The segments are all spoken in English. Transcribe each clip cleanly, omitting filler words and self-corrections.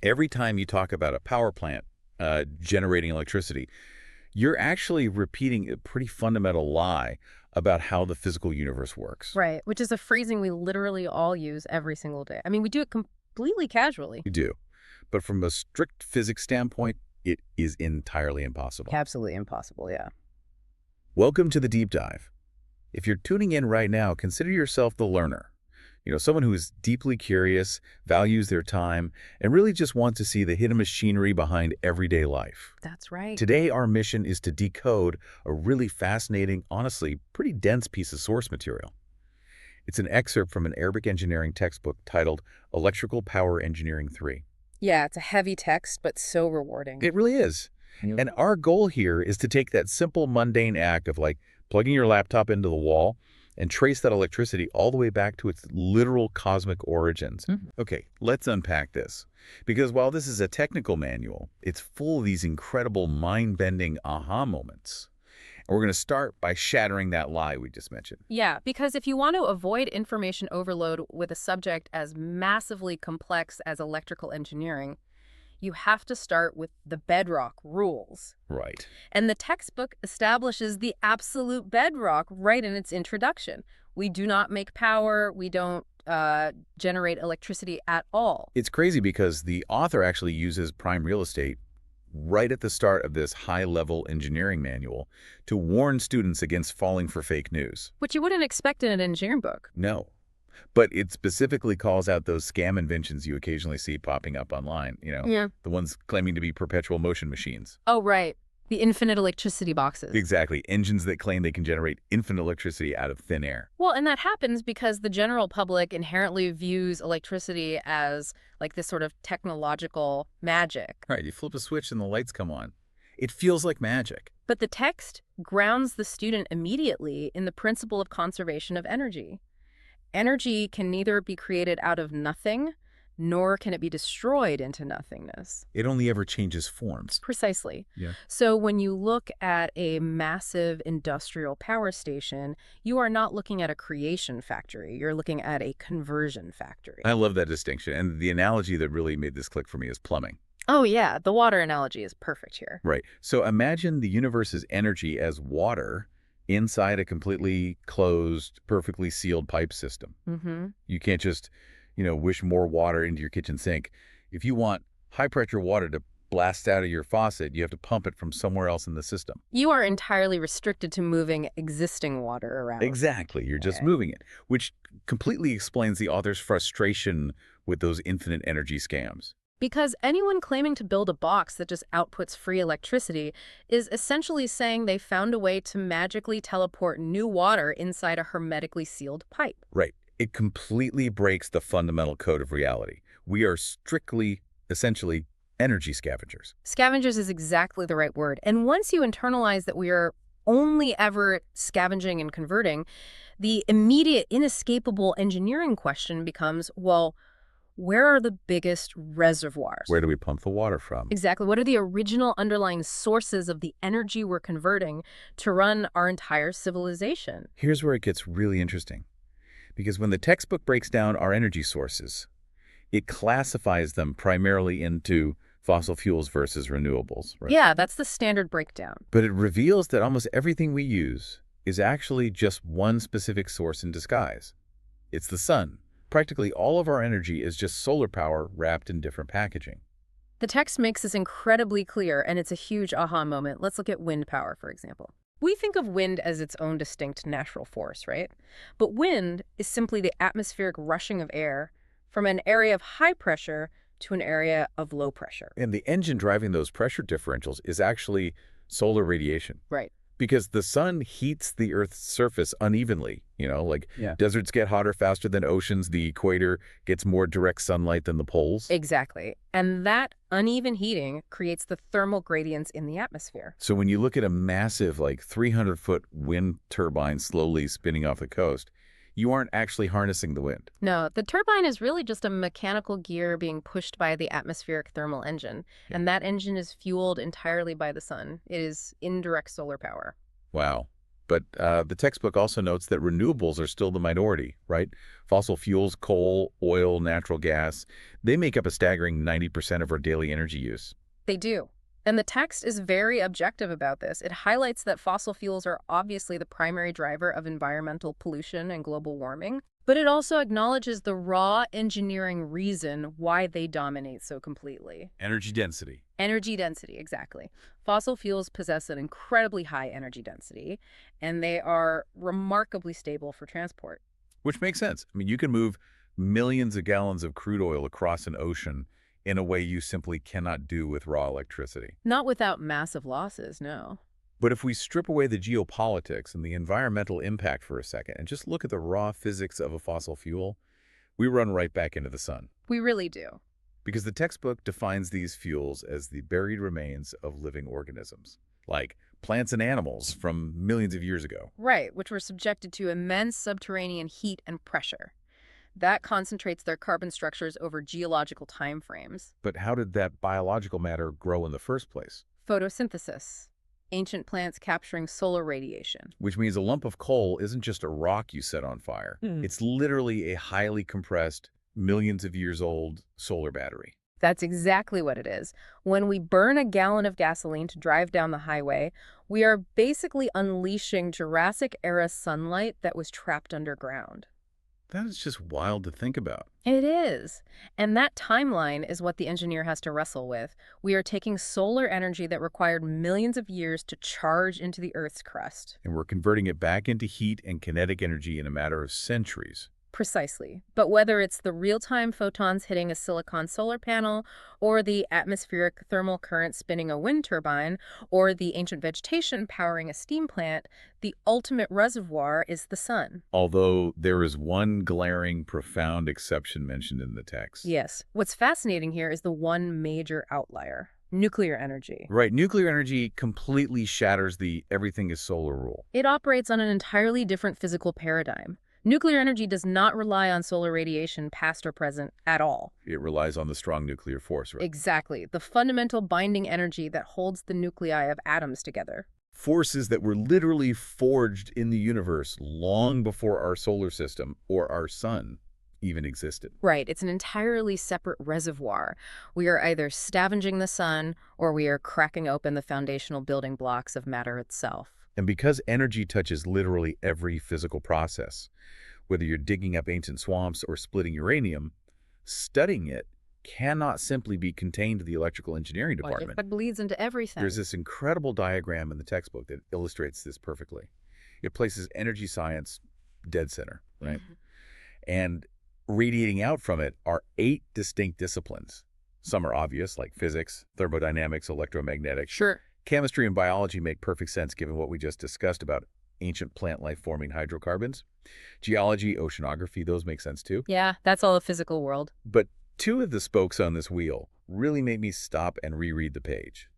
Every time you talk about a power plant generating electricity, you're actually repeating a pretty fundamental lie about how the physical universe works. Right, which is a phrasing we literally all use every single day. I mean, we do it completely casually. You do. But from a strict physics standpoint, it is entirely impossible. Absolutely impossible, yeah. Welcome to the deep dive. If you're tuning in right now, consider yourself the learner. Someone who is deeply curious, values their time, and really just wants to see the hidden machinery behind everyday life. That's right. Today, our mission is to decode a really fascinating, honestly, pretty dense piece of source material. It's an excerpt from an Arabic engineering textbook titled Electrical Power Engineering 3. Yeah, it's a heavy text, but so rewarding. It really is. And our goal here is to take that simple, mundane act of plugging your laptop into the wall and trace that electricity all the way back to its literal cosmic origins. Okay, let's unpack this. Because while this is a technical manual, it's full of these incredible mind-bending aha moments. And we're going to start by shattering that lie we just mentioned. Yeah, because if you want to avoid information overload with a subject as massively complex as electrical engineering, you have to start with the bedrock rules. Right. And the textbook establishes the absolute bedrock right in its introduction. We do not make power. We don't generate electricity at all. It's crazy because the author actually uses prime real estate right at the start of this high-level engineering manual to warn students against falling for fake news. Which you wouldn't expect in an engineering book. No. But it specifically calls out those scam inventions you occasionally see popping up online, Yeah. the ones claiming to be perpetual motion machines. Oh, right. The infinite electricity boxes. Exactly. Engines that claim they can generate infinite electricity out of thin air. Well, and that happens because the general public inherently views electricity as this sort of technological magic. Right. You flip a switch and the lights come on. It feels like magic. But the text grounds the student immediately in the principle of conservation of energy. Energy can neither be created out of nothing, nor can it be destroyed into nothingness. It only ever changes forms. Precisely. Yeah. So when you look at a massive industrial power station, you are not looking at a creation factory. You're looking at a conversion factory. I love that distinction. And the analogy that really made this click for me is plumbing. Oh, yeah. The water analogy is perfect here. Right. So imagine the universe's energy as water inside a completely closed, perfectly sealed pipe system. You can't just, wish more water into your kitchen sink. If you want high-pressure water to blast out of your faucet, you have to pump it from somewhere else in the system. You are entirely restricted to moving existing water around. Exactly. You're just moving it, which completely explains the author's frustration with those infinite energy scams. Because anyone claiming to build a box that just outputs free electricity is essentially saying they found a way to magically teleport new water inside a hermetically sealed pipe. Right. It completely breaks the fundamental code of reality. We are strictly, essentially, energy scavengers. Scavengers is exactly the right word. And once you internalize that we are only ever scavenging and converting, the immediate, inescapable engineering question becomes, well, where are the biggest reservoirs? Where do we pump the water from? Exactly. What are the original underlying sources of the energy we're converting to run our entire civilization? Here's where it gets really interesting. Because when the textbook breaks down our energy sources, it classifies them primarily into fossil fuels versus renewables. Right? Yeah, that's the standard breakdown. But it reveals that almost everything we use is actually just one specific source in disguise. It's the sun. Practically all of our energy is just solar power wrapped in different packaging. The text makes this incredibly clear, and it's a huge aha moment. Let's look at wind power, for example. We think of wind as its own distinct natural force, right? But wind is simply the atmospheric rushing of air from an area of high pressure to an area of low pressure. And the engine driving those pressure differentials is actually solar radiation. Right. Because the sun heats the Earth's surface unevenly. Deserts get hotter faster than oceans. The equator gets more direct sunlight than the poles. Exactly. And that uneven heating creates the thermal gradients in the atmosphere. So when you look at a massive, 300-foot wind turbine slowly spinning off the coast, you aren't actually harnessing the wind. No, the turbine is really just a mechanical gear being pushed by the atmospheric thermal engine. Yeah. And that engine is fueled entirely by the sun. It is indirect solar power. Wow. But the textbook also notes that renewables are still the minority, right? Fossil fuels, coal, oil, natural gas, they make up a staggering 90% of our daily energy use. They do. And the text is very objective about this. It highlights that fossil fuels are obviously the primary driver of environmental pollution and global warming, but it also acknowledges the raw engineering reason why they dominate so completely. Energy density. Energy density, exactly. Fossil fuels possess an incredibly high energy density, and they are remarkably stable for transport. Which makes sense. I mean, you can move millions of gallons of crude oil across an ocean in a way you simply cannot do with raw electricity. Not without massive losses, no. But if we strip away the geopolitics and the environmental impact for a second and just look at the raw physics of a fossil fuel, we run right back into the sun. We really do. Because the textbook defines these fuels as the buried remains of living organisms, like plants and animals from millions of years ago. Right, which were subjected to immense subterranean heat and pressure. That concentrates their carbon structures over geological time frames. But how did that biological matter grow in the first place? Photosynthesis. Ancient plants capturing solar radiation. Which means a lump of coal isn't just a rock you set on fire. It's literally a highly compressed, millions of years old solar battery. That's exactly what it is. When we burn a gallon of gasoline to drive down the highway, we are basically unleashing Jurassic-era sunlight that was trapped underground. That is just wild to think about. It is. And that timeline is what the engineer has to wrestle with. We are taking solar energy that required millions of years to charge into the Earth's crust. And we're converting it back into heat and kinetic energy in a matter of centuries. Precisely. But whether it's the real-time photons hitting a silicon solar panel, or the atmospheric thermal current spinning a wind turbine, or the ancient vegetation powering a steam plant, the ultimate reservoir is the sun. Although there is one glaring, profound exception mentioned in the text. Yes. What's fascinating here is the one major outlier. Nuclear energy. Right. Nuclear energy completely shatters the everything is solar rule. It operates on an entirely different physical paradigm. Nuclear energy does not rely on solar radiation, past or present, at all. It relies on the strong nuclear force, right? Exactly. The fundamental binding energy that holds the nuclei of atoms together. Forces that were literally forged in the universe long before our solar system or our sun even existed. Right. It's an entirely separate reservoir. We are either scavenging the sun or we are cracking open the foundational building blocks of matter itself. And because energy touches literally every physical process, whether you're digging up ancient swamps or splitting uranium, studying it cannot simply be contained to the electrical engineering department. It bleeds into everything. There's this incredible diagram in the textbook that illustrates this perfectly. It places energy science dead center, right? And radiating out from it are 8 distinct disciplines. Some are obvious, like physics, thermodynamics, electromagnetics. Sure. Chemistry and biology make perfect sense given what we just discussed about ancient plant life forming hydrocarbons. Geology, oceanography, those make sense too. Yeah, that's all the physical world. But 2 of the spokes on this wheel really made me stop and reread the page.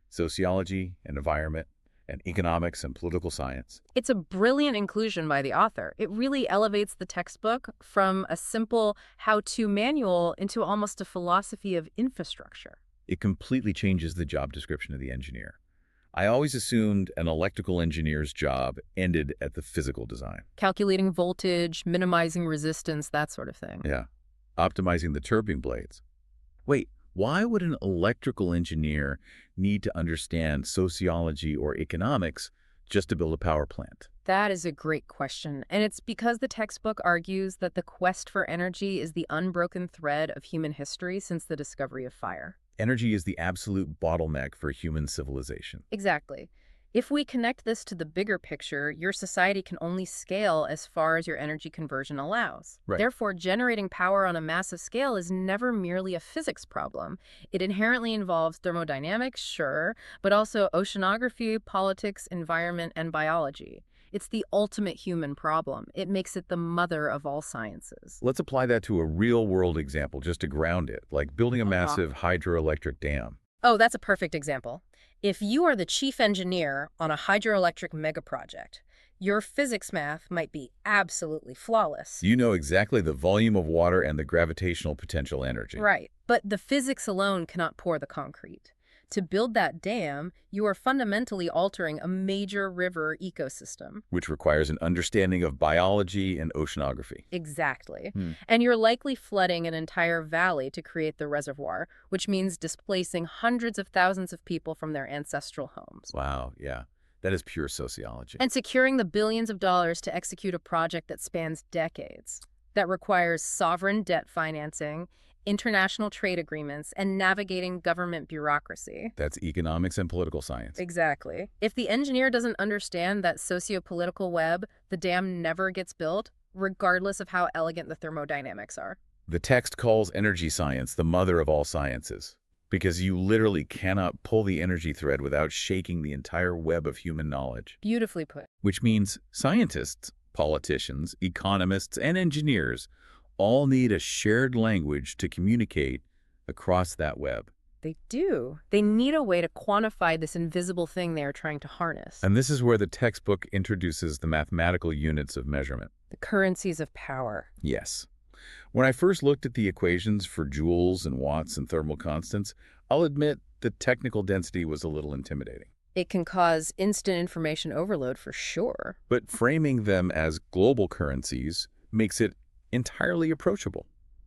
Sociology and environment, and economics and political science. It's a brilliant inclusion by the author. It really elevates the textbook from a simple how-to manual into almost a philosophy of infrastructure. It completely changes the job description of the engineer. I always assumed an electrical engineer's job ended at the physical design. Calculating voltage, minimizing resistance, that sort of thing. Yeah. Optimizing the turbine blades. Wait, why would an electrical engineer need to understand sociology or economics just to build a power plant? That is a great question. And it's because the textbook argues that the quest for energy is the unbroken thread of human history since the discovery of fire. Energy is the absolute bottleneck for human civilization. Exactly. If we connect this to the bigger picture, your society can only scale as far as your energy conversion allows. Right. Therefore, generating power on a massive scale is never merely a physics problem. It inherently involves thermodynamics, sure, but also oceanography, politics, environment, and biology. It's the ultimate human problem. It makes it the mother of all sciences. Let's apply that to a real-world example just to ground it, like building a massive hydroelectric dam. Oh, that's a perfect example. If you are the chief engineer on a hydroelectric megaproject, your physics math might be absolutely flawless. You know exactly the volume of water and the gravitational potential energy. Right, but the physics alone cannot pour the concrete. To build that dam, you are fundamentally altering a major river ecosystem. Which requires an understanding of biology and oceanography. Exactly. And you're likely flooding an entire valley to create the reservoir, which means displacing hundreds of thousands of people from their ancestral homes. Wow, yeah. That is pure sociology. And securing the billions of dollars to execute a project that spans decades, that requires sovereign debt financing, international trade agreements, and navigating government bureaucracy. That's economics and political science. Exactly. If the engineer doesn't understand that socio-political web, the dam never gets built, regardless of how elegant the thermodynamics are. The text calls energy science the mother of all sciences, because you literally cannot pull the energy thread without shaking the entire web of human knowledge. Beautifully put. Which means scientists, politicians, economists, and engineers all need a shared language to communicate across that web. They do. They need a way to quantify this invisible thing they are trying to harness. And this is where the textbook introduces the mathematical units of measurement. The currencies of power. Yes. When I first looked at the equations for joules and watts and thermal constants, I'll admit the technical density was a little intimidating. It can cause instant information overload for sure. But framing them as global currencies makes it entirely approachable.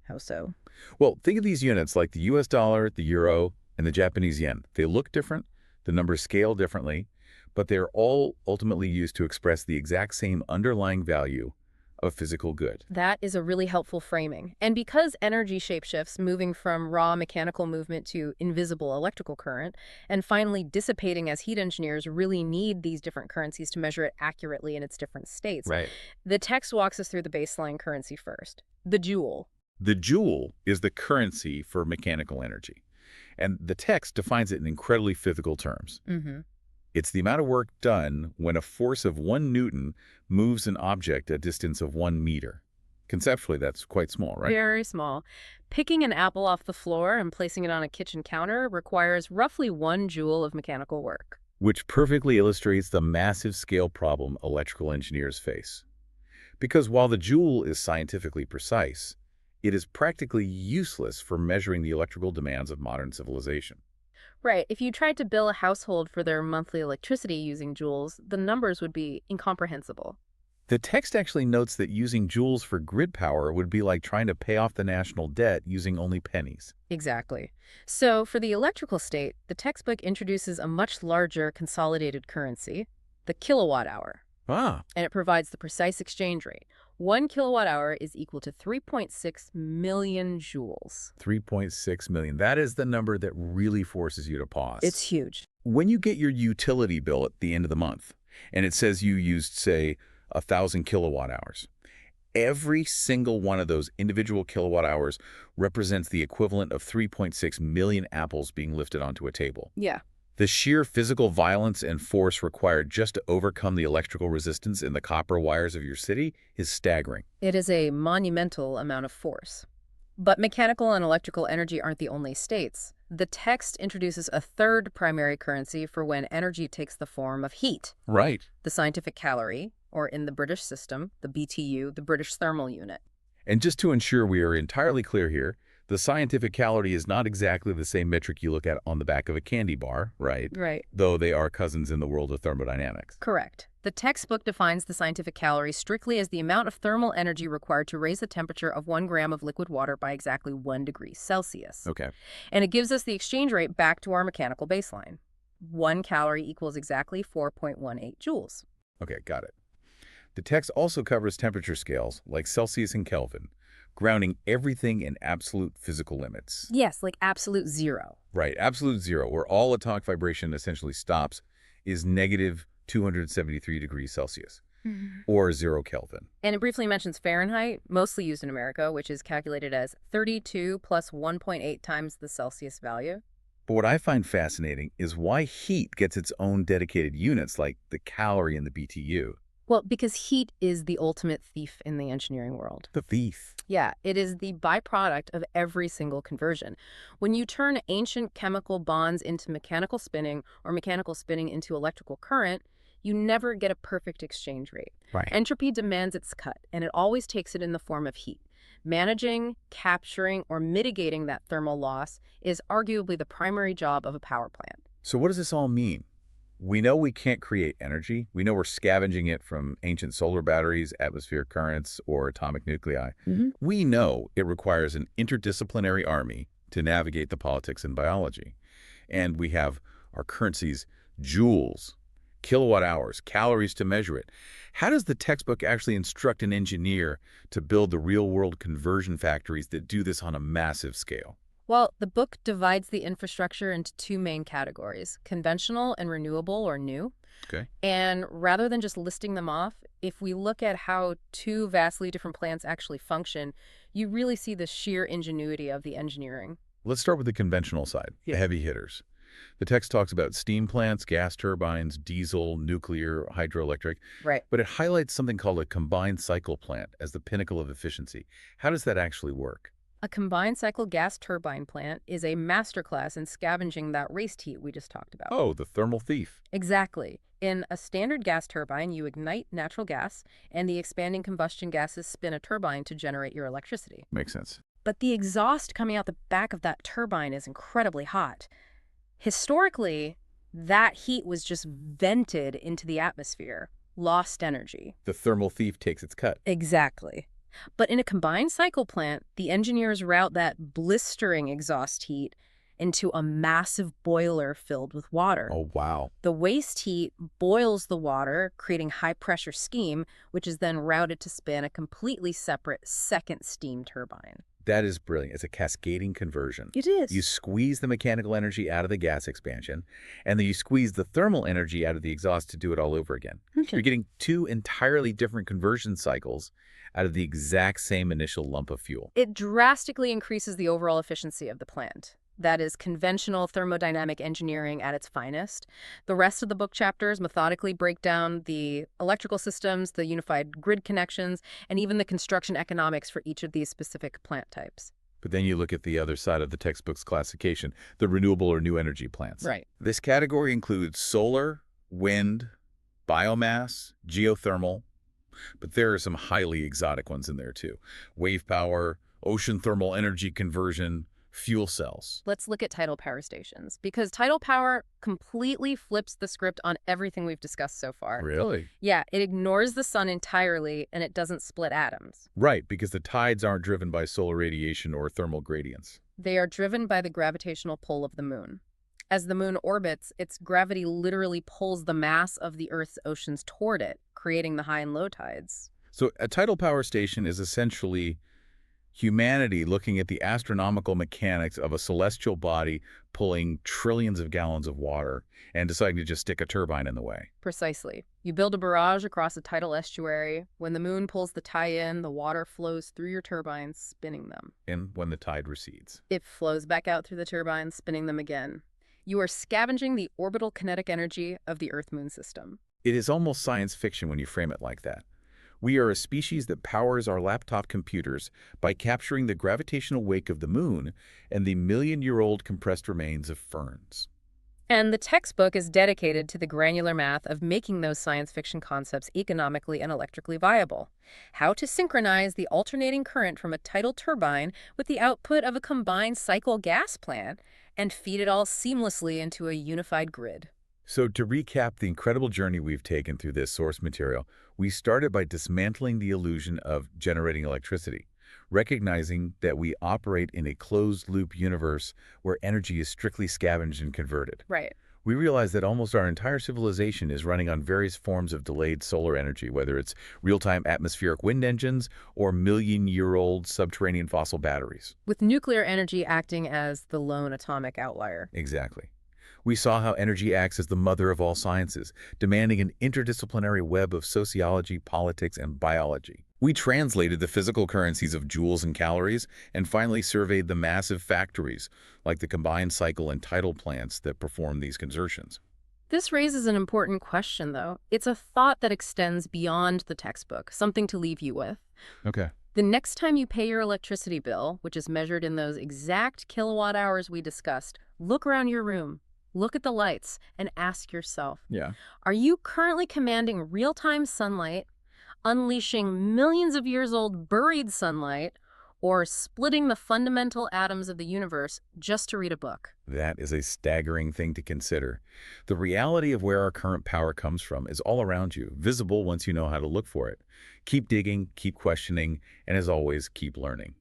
How so? Well, think of these units like the US dollar, the euro, and the Japanese yen. They look different, the numbers scale differently, but they're all ultimately used to express the exact same underlying value of physical good. That is a really helpful framing. And because energy shapeshifts, moving from raw mechanical movement to invisible electrical current, and finally dissipating as heat engineers really need these different currencies to measure it accurately in its different states. Right. The text walks us through the baseline currency first, the joule. The joule is the currency for mechanical energy, and the text defines it in incredibly physical terms. It's the amount of work done when a force of 1 Newton moves an object a distance of 1 meter. Conceptually, that's quite small, right? Very small. Picking an apple off the floor and placing it on a kitchen counter requires roughly 1 joule of mechanical work. Which perfectly illustrates the massive scale problem electrical engineers face. Because while the joule is scientifically precise, it is practically useless for measuring the electrical demands of modern civilization. Right. If you tried to bill a household for their monthly electricity using joules, the numbers would be incomprehensible. The text actually notes that using joules for grid power would be like trying to pay off the national debt using only pennies. Exactly. So for the electrical state, the textbook introduces a much larger consolidated currency, the kilowatt-hour. Ah. And it provides the precise exchange rate. 1 kilowatt-hour is equal to 3.6 million joules. 3.6 million. That is the number that really forces you to pause. It's huge. When you get your utility bill at the end of the month, and it says you used, say, 1,000 kilowatt hours, every single one of those individual kilowatt hours represents the equivalent of 3.6 million apples being lifted onto a table. Yeah. The sheer physical violence and force required just to overcome the electrical resistance in the copper wires of your city is staggering. It is a monumental amount of force. But mechanical and electrical energy aren't the only states. The text introduces a third primary currency for when energy takes the form of heat. Right. The scientific calorie, or in the British system, the BTU, the British thermal unit. And just to ensure we are entirely clear here, the scientific calorie is not exactly the same metric you look at on the back of a candy bar, right? Right. Though they are cousins in the world of thermodynamics. Correct. The textbook defines the scientific calorie strictly as the amount of thermal energy required to raise the temperature of 1 gram of liquid water by exactly 1 degree Celsius. Okay. And it gives us the exchange rate back to our mechanical baseline. 1 calorie equals exactly 4.18 joules. Okay, got it. The text also covers temperature scales like Celsius and Kelvin, grounding everything in absolute physical limits. Yes, like absolute zero. Right, absolute zero, where all atomic vibration essentially stops, is negative 273 degrees Celsius, or 0 Kelvin. And it briefly mentions Fahrenheit, mostly used in America, which is calculated as 32 plus 1.8 times the Celsius value. But what I find fascinating is why heat gets its own dedicated units like the calorie and the BTU. Well, because heat is the ultimate thief in the engineering world. The thief. Yeah, it is the byproduct of every single conversion. When you turn ancient chemical bonds into mechanical spinning or mechanical spinning into electrical current, you never get a perfect exchange rate. Right. Entropy demands its cut, and it always takes it in the form of heat. Managing, capturing, or mitigating that thermal loss is arguably the primary job of a power plant. So what does this all mean? We know we can't create energy. We know we're scavenging it from ancient solar batteries, atmospheric currents, or atomic nuclei. We know it requires an interdisciplinary army to navigate the politics and biology. And we have our currencies, joules, kilowatt-hours, calories to measure it. How does the textbook actually instruct an engineer to build the real-world conversion factories that do this on a massive scale? Well, the book divides the infrastructure into two main categories, conventional and renewable or new. Okay. And rather than just listing them off, if we look at how two vastly different plants actually function, you really see the sheer ingenuity of the engineering. Let's start with the conventional side, the heavy hitters. The text talks about steam plants, gas turbines, diesel, nuclear, hydroelectric. Right. But it highlights something called a combined cycle plant as the pinnacle of efficiency. How does that actually work? A combined cycle gas turbine plant is a masterclass in scavenging that waste heat we just talked about. Oh, the thermal thief. Exactly. In a standard gas turbine, you ignite natural gas, and the expanding combustion gases spin a turbine to generate your electricity. Makes sense. But the exhaust coming out the back of that turbine is incredibly hot. Historically, that heat was just vented into the atmosphere, lost energy. The thermal thief takes its cut. Exactly. But in a combined cycle plant, the engineers route that blistering exhaust heat into a massive boiler filled with water. Oh, wow. The waste heat boils the water, creating high-pressure steam, which is then routed to spin a completely separate second steam turbine. That is brilliant. It's a cascading conversion. It is. You squeeze the mechanical energy out of the gas expansion, and then you squeeze the thermal energy out of the exhaust to do it all over again. You're getting two entirely different conversion cycles out of the exact same initial lump of fuel. It drastically increases the overall efficiency of the plant. That is conventional thermodynamic engineering at its finest. The rest of the book chapters methodically break down the electrical systems, the unified grid connections, and even the construction economics for each of these specific plant types. But then you look at the other side of the textbook's classification, the renewable or new energy plants. Right. This category includes solar, wind, biomass, geothermal, but there are some highly exotic ones in there too. Wave power, ocean thermal energy conversion, fuel cells. Let's look at tidal power stations, because tidal power completely flips the script on everything we've discussed so far. Really? Yeah, it ignores the sun entirely, and it doesn't split atoms. Right, because the tides aren't driven by solar radiation or thermal gradients. They are driven by the gravitational pull of the moon. As the moon orbits, its gravity literally pulls the mass of the Earth's oceans toward it, creating the high and low tides. So a tidal power station is essentially humanity looking at the astronomical mechanics of a celestial body pulling trillions of gallons of water and deciding to just stick a turbine in the way. Precisely. You build a barrage across a tidal estuary. When the moon pulls the tie-in, the water flows through your turbines, spinning them. And when the tide recedes. It flows back out through the turbines, spinning them again. You are scavenging the orbital kinetic energy of the Earth-Moon system. It is almost science fiction when you frame it like that. We are a species that powers our laptop computers by capturing the gravitational wake of the moon and the million-year-old compressed remains of ferns. And the textbook is dedicated to the granular math of making those science fiction concepts economically and electrically viable. How to synchronize the alternating current from a tidal turbine with the output of a combined cycle gas plant and feed it all seamlessly into a unified grid. So to recap the incredible journey we've taken through this source material, we started by dismantling the illusion of generating electricity, recognizing that we operate in a closed-loop universe where energy is strictly scavenged and converted. Right. We realize that almost our entire civilization is running on various forms of delayed solar energy, whether it's real-time atmospheric wind engines or million-year-old subterranean fossil batteries. With nuclear energy acting as the lone atomic outlier. Exactly. We saw how energy acts as the mother of all sciences, demanding an interdisciplinary web of sociology, politics, and biology. We translated the physical currencies of joules and calories, and finally surveyed the massive factories, like the combined cycle and tidal plants that perform these conversions. This raises an important question, though. It's a thought that extends beyond the textbook, something to leave you with. Okay. The next time you pay your electricity bill, which is measured in those exact kilowatt hours we discussed, look around your room. Look at the lights and ask yourself, are you currently commanding real-time sunlight, unleashing millions of years old buried sunlight, or splitting the fundamental atoms of the universe just to read a book. That is a staggering thing to consider. The reality of where our current power comes from is all around you, visible once you know how to look for it. Keep digging, keep questioning, and as always, keep learning.